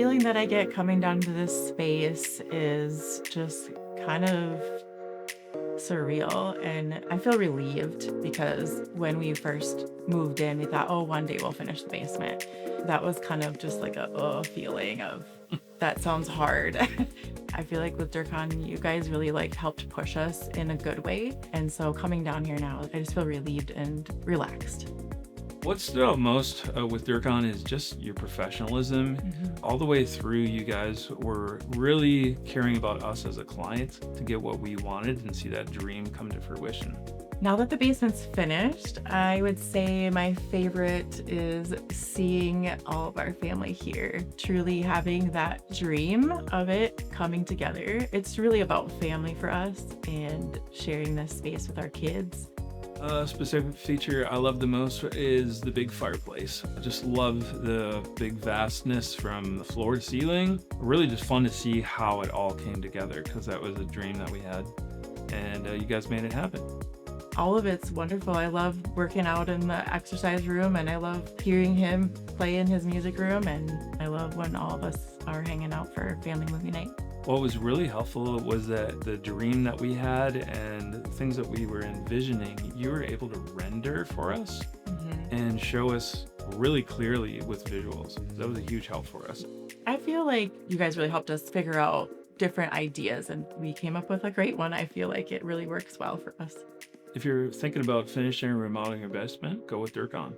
feeling that I get coming down to this space is just kind of surreal, and I feel relieved because when we first moved in, we thought, oh, one day we'll finish the basement. That was kind of just like a feeling of that sounds hard. I feel like with Dercon, you guys really like helped push us in a good way. And so coming down here now, I just feel relieved and relaxed. What stood out most with Dercon is just your professionalism. All the way through, you guys were really caring about us as a client to get what we wanted and see that dream come to fruition. Now that the basement's finished, I would say my favorite is seeing all of our family here, truly having that dream of it coming together. It's really about family for us and sharing this space with our kids. A specific feature I love the most is the big fireplace. I just love the big vastness from the floor to ceiling. Really just fun to see how it all came together because that was a dream that we had, and you guys made it happen. All of it's wonderful. I love working out in the exercise room, and I love hearing him play in his music room, and I love when all of us are hanging out for family movie night. What was really helpful was that the dream that we had and things that we were envisioning, you were able to render for us and show us really clearly with visuals. That was a huge help for us. I feel like you guys really helped us figure out different ideas, and we came up with a great one. I feel like it really works well for us. If you're thinking about finishing or remodeling your basement, go with Dercon.